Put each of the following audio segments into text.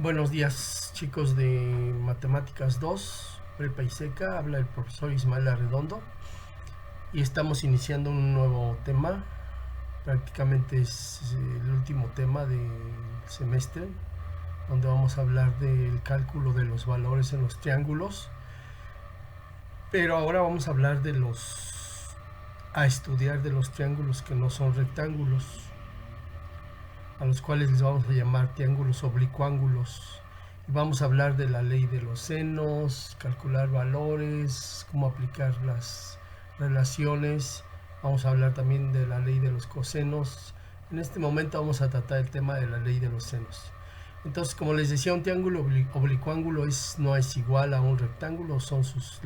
Buenos días, chicos de Matemáticas 2, Prepa y Seca. Habla el profesor Ismael Arredondo y estamos iniciando un nuevo tema. Prácticamente es el último tema del semestre, donde vamos a hablar del cálculo de los valores en los triángulos. Pero ahora vamos a hablar a estudiar de los triángulos que no son rectángulos, a los cuales les vamos a llamar triángulos oblicuángulos. Vamos a hablar de la ley de los senos, calcular valores, cómo aplicar las relaciones. Vamos a hablar también de la ley de los cosenos. En este momento vamos a tratar el tema de la ley de los senos. Entonces, como les decía, un triángulo oblicuángulo no es igual a un rectángulo, son sus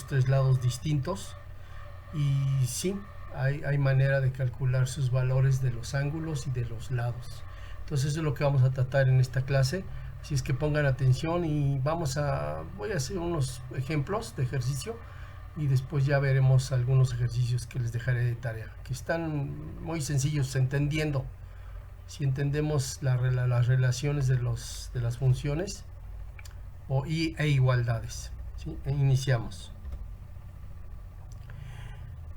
tres lados distintos. Y sí, hay manera de calcular sus valores de los ángulos y de los lados. Entonces eso es lo que vamos a tratar en esta clase. Así es que pongan atención y voy a hacer unos ejemplos de ejercicio y después ya veremos algunos ejercicios que les dejaré de tarea, que están muy sencillos entendiendo. Si entendemos las relaciones de las funciones e igualdades. ¿Sí? Iniciamos.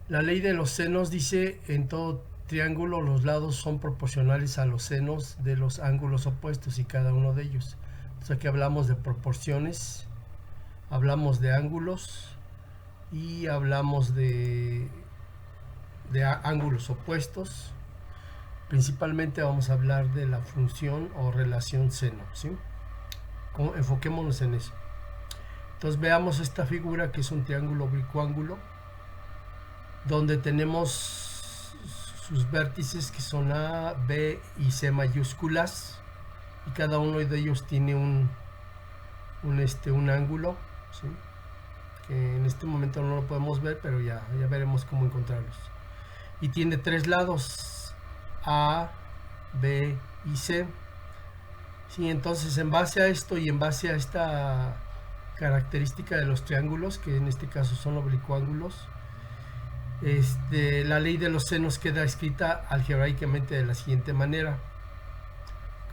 La ley de los senos dice: en todo triángulo los lados son proporcionales a los senos de los ángulos opuestos y cada uno de ellos. Entonces aquí hablamos de proporciones, hablamos de ángulos y hablamos de ángulos opuestos. Principalmente vamos a hablar de la función o relación seno, ¿sí? Enfoquémonos en eso. Entonces veamos esta figura, que es un triángulo oblicuángulo, donde tenemos sus vértices, que son A, B y C mayúsculas, y cada uno de ellos tiene un ángulo, ¿sí? Que en este momento no lo podemos ver, pero ya veremos cómo encontrarlos. Y tiene tres lados, A, B y C. Sí, entonces en base a esto y en base a esta característica de los triángulos, que en este caso son oblicuángulos, la ley de los senos queda escrita algebraicamente de la siguiente manera.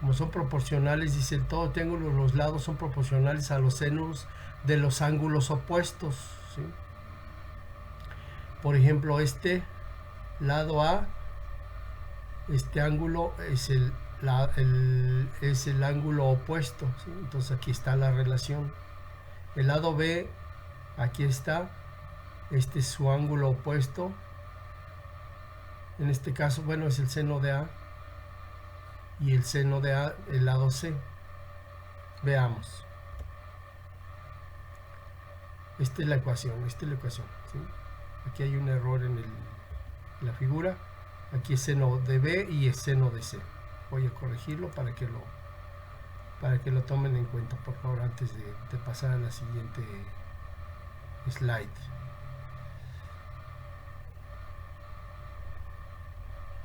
Como son proporcionales, dice: en todo triángulo los lados son proporcionales a los senos de los ángulos opuestos, ¿sí? Por ejemplo, este lado A, este ángulo es el ángulo opuesto, ¿sí? Entonces aquí está la relación. El lado B, aquí está, este es su ángulo opuesto. En este caso, bueno, es el seno de A, y el seno de A, el lado C. Veamos. Esta es la ecuación, ¿sí? Aquí hay un error en la figura. Aquí es seno de B y es seno de C. Voy a corregirlo para que lo tomen en cuenta, por favor, antes de pasar a la siguiente slide.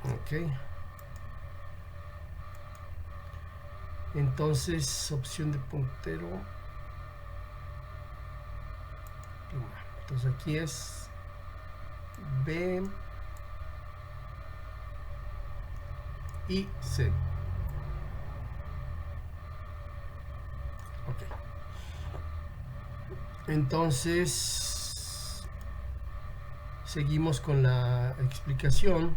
Ok. Entonces, opción de puntero. Entonces aquí es B y C. Ok. Entonces seguimos con la explicación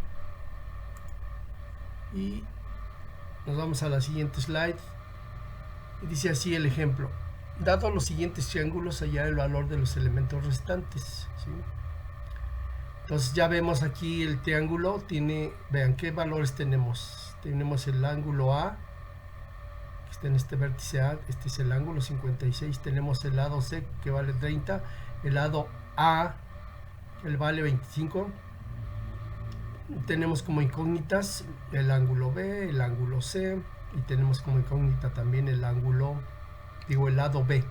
y nos vamos a la siguiente slide. Y dice así el ejemplo: dado los siguientes triángulos, hallar el valor de los elementos restantes, ¿sí? Entonces ya vemos aquí el triángulo tiene, vean qué valores tenemos. Tenemos el ángulo A, que está en este vértice A, este es el ángulo 56. Tenemos el lado C, que vale 30, el lado A, que vale 25. Tenemos como incógnitas el ángulo B, el ángulo C, y tenemos como incógnita también el lado B.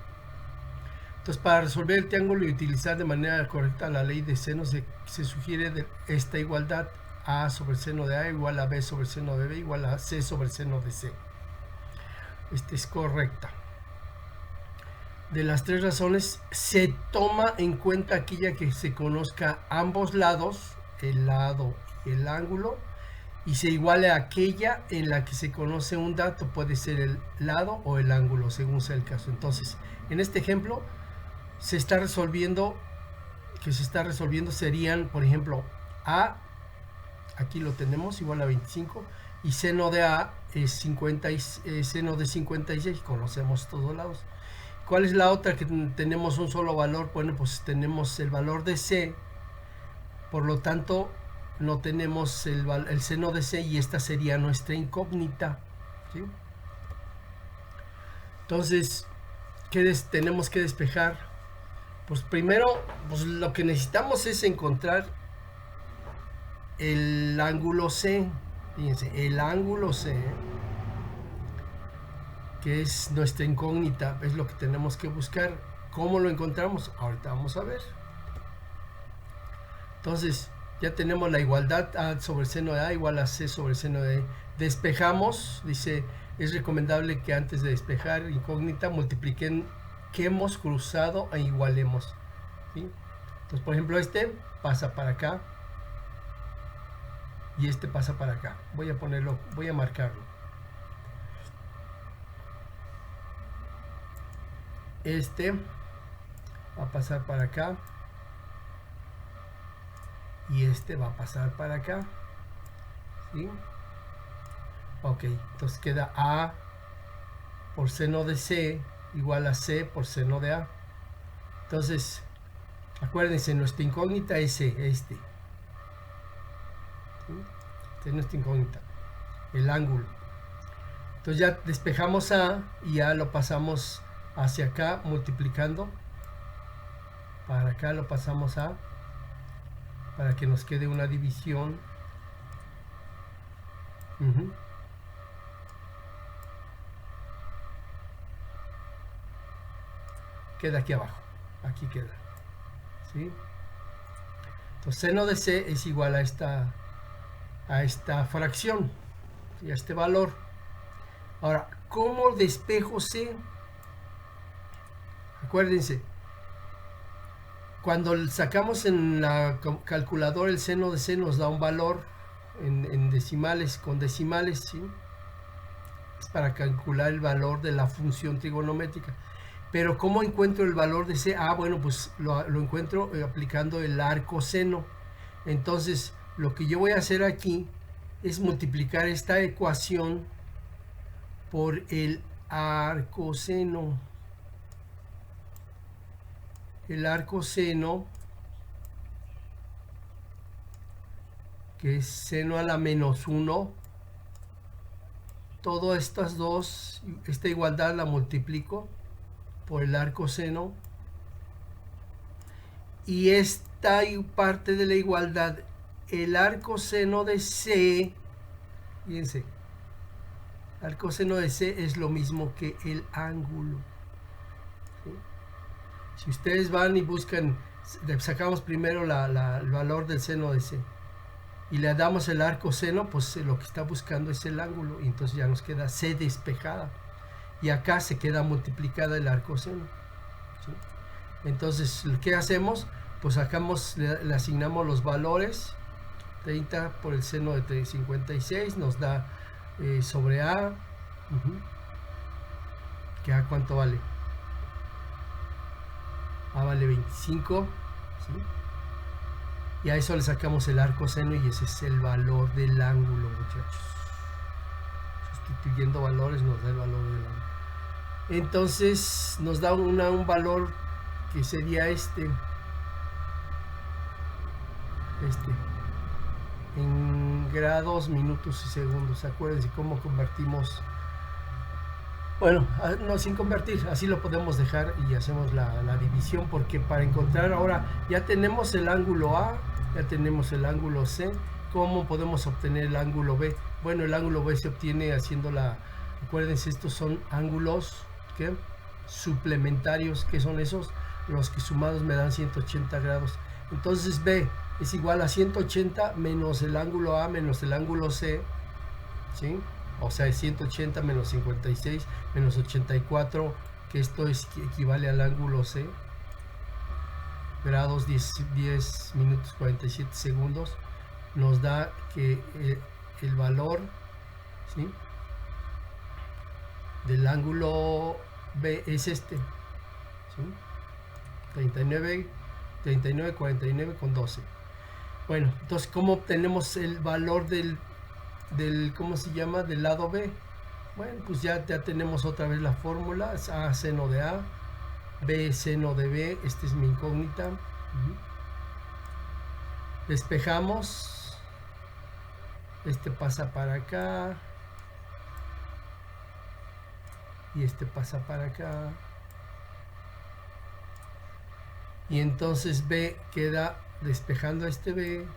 Entonces, para resolver el triángulo y utilizar de manera correcta la ley de senos, se sugiere esta igualdad: A sobre el seno de A igual a B sobre el seno de B igual a C sobre el seno de C. Esta es correcta. De las tres razones, se toma en cuenta aquella que se conozca ambos lados, el lado y el ángulo, y se iguale a aquella en la que se conoce un dato, puede ser el lado o el ángulo, según sea el caso. Entonces, en este ejemplo, se está resolviendo serían, por ejemplo, A, aquí lo tenemos, igual a 25, y seno de A es 50 seno de 56, conocemos todos lados. ¿Cuál es la otra que tenemos un solo valor? Bueno, pues tenemos el valor de C, por lo tanto no tenemos el seno de C, y esta sería nuestra incógnita, ¿sí? Entonces, ¿qué tenemos que despejar? Pues primero, pues lo que necesitamos es encontrar el ángulo C. Fíjense, el ángulo C, que es nuestra incógnita, es lo que tenemos que buscar. ¿Cómo lo encontramos? Ahorita vamos a ver. Entonces, ya tenemos la igualdad A sobre seno de A igual a C sobre seno de A. Despejamos, dice, es recomendable que antes de despejar incógnita multipliquen que hemos cruzado e igualemos, ¿sí? Entonces, por ejemplo, este pasa para acá y este pasa para acá. Voy a marcarlo. Este va a pasar para acá y este va a pasar para acá, ¿sí? Ok, entonces queda A por seno de C igual a C por seno de A. Entonces, acuérdense, nuestra incógnita es C, este. ¿Sí? Esta es nuestra incógnita, el ángulo. Entonces ya despejamos A y ya lo pasamos hacia acá multiplicando. Para acá lo pasamos A para que nos quede una división. Queda aquí abajo, aquí queda, ¿sí? Entonces seno de C es igual a esta fracción y a este valor. Ahora, ¿cómo despejo C? Acuérdense, cuando sacamos en la calculadora el seno de C nos da un valor en decimales, con decimales, ¿sí? Es para calcular el valor de la función trigonométrica. Pero ¿cómo encuentro el valor de C? Ah, bueno, pues lo encuentro aplicando el arcoseno. Entonces, lo que yo voy a hacer aquí es multiplicar esta ecuación por el arcoseno. El arcoseno, que es seno a la menos 1. Todas estas dos, esta igualdad la multiplico por el arcoseno, y esta parte de la igualdad, el arcoseno de C, fíjense, el arcoseno de C es lo mismo que el ángulo, ¿sí? Si ustedes van y buscan, sacamos primero el valor del seno de C y le damos el arcoseno, pues lo que está buscando es el ángulo, y entonces ya nos queda C despejada. Y acá se queda multiplicada el arcoseno, ¿sí? Entonces, ¿qué hacemos? Pues sacamos, le asignamos los valores. 30 por el seno de 56 nos da sobre A. ¿Que A cuánto vale? A vale 25, ¿sí? Y a eso le sacamos el arcoseno, y ese es el valor del ángulo, muchachos. Sustituyendo valores nos da el valor del ángulo. Entonces nos da un valor que sería este en grados, minutos y segundos. Acuérdense cómo convertimos, bueno, no sin convertir, así lo podemos dejar y hacemos la división, porque para encontrar ahora ya tenemos el ángulo A, ya tenemos el ángulo C. ¿Cómo podemos obtener el ángulo B? Bueno, el ángulo B se obtiene haciendo acuérdense, estos son ángulos suplementarios. ¿Qué son esos? Los que sumados me dan 180 grados. Entonces B es igual a 180 menos el ángulo A menos el ángulo C, ¿sí? O sea, es 180 menos 56 menos 84, que esto equivale al ángulo C, grados 10 minutos 47 segundos. Nos da que el valor, ¿sí?, del ángulo B es este, ¿sí? 39,49 con 12. Bueno, entonces, ¿cómo obtenemos el valor del ¿cómo se llama?, del lado B? Bueno, pues ya tenemos otra vez la fórmula. Es A seno de A, B seno de B. Esta es mi incógnita. Despejamos. Este pasa para acá. Y este pasa para acá. Y entonces B queda, despejando este B,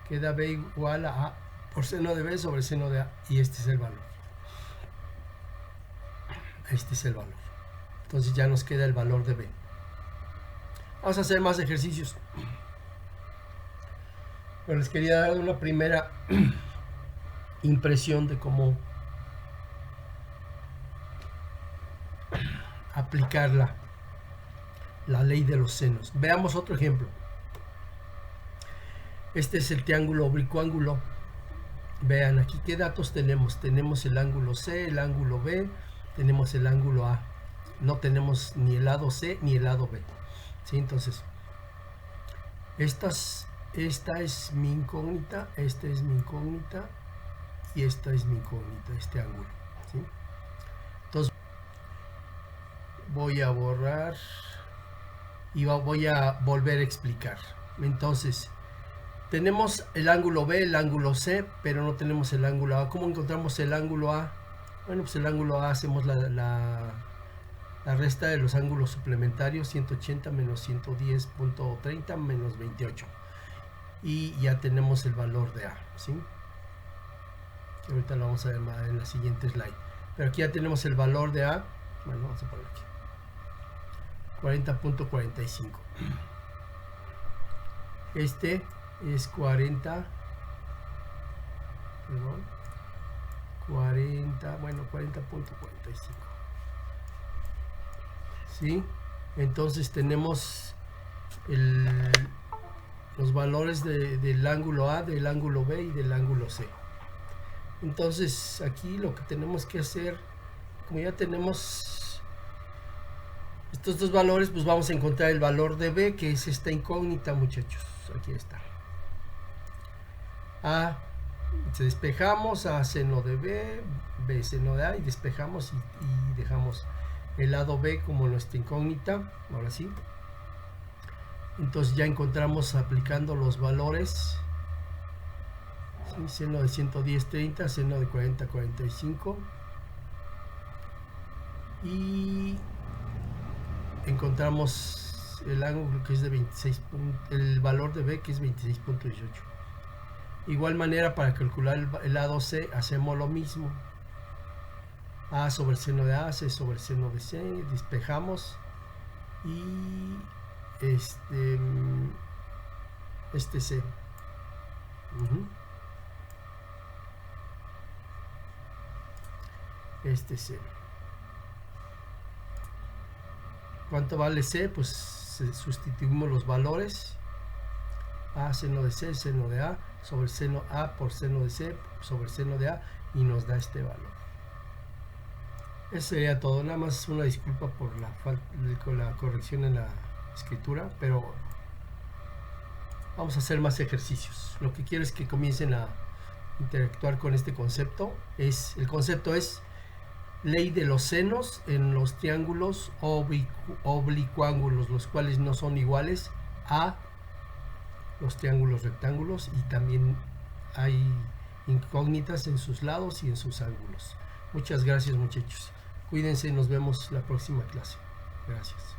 queda B igual a A por seno de B sobre seno de A. Y este es el valor. Este es el valor. Entonces ya nos queda el valor de B. Vamos a hacer más ejercicios. Pero les quería dar una primera impresión de cómo aplicar la ley de los senos. Veamos otro ejemplo. Este es el triángulo oblicuángulo. Vean aquí qué datos tenemos. Tenemos el ángulo C, el ángulo B, tenemos el ángulo A. No tenemos ni el lado C ni el lado B. ¿Sí? Entonces, esta es mi incógnita, esta es mi incógnita y esta es mi incógnita, este ángulo. ¿Sí? Entonces, voy a borrar y voy a volver a explicar. Entonces, tenemos el ángulo B, el ángulo C, pero no tenemos el ángulo A. ¿Cómo encontramos el ángulo A? Bueno, pues el ángulo A hacemos la resta de los ángulos suplementarios, 180 menos 110.30 menos 28. Y ya tenemos el valor de A, ¿sí? Que ahorita lo vamos a ver en la siguiente slide. Pero aquí ya tenemos el valor de A. Bueno, vamos a poner aquí 40.45. Este es 40, perdón, 40.45. ¿Sí? Entonces tenemos los valores del ángulo A, del ángulo B y del ángulo C. Entonces aquí lo que tenemos que hacer, como ya tenemos estos dos valores, pues vamos a encontrar el valor de B, que es esta incógnita, muchachos. Aquí está. A, despejamos, A seno de B, B seno de A, y despejamos y dejamos el lado B como nuestra incógnita. Ahora sí. Entonces ya encontramos, aplicando los valores, ¿sí? Seno de 110.30, seno de 40.45, y encontramos el ángulo que es de 26, el valor de B, que es 26.18. Igual manera, para calcular el lado C hacemos lo mismo. A sobre el seno de A, C sobre el seno de C, despejamos y este C. Este C. ¿Cuánto vale C? Pues sustituimos los valores. A seno de C, seno de A, sobre el seno A por seno de C, sobre el seno de A, y nos da este valor. Eso sería todo. Nada más una disculpa por la corrección en la escritura, pero vamos a hacer más ejercicios. Lo que quiero es que comiencen a interactuar con este concepto. El concepto es ley de los senos en los triángulos oblicuángulos, los cuales no son iguales a los triángulos rectángulos, y también hay incógnitas en sus lados y en sus ángulos. Muchas gracias, muchachos. Cuídense y nos vemos la próxima clase. Gracias.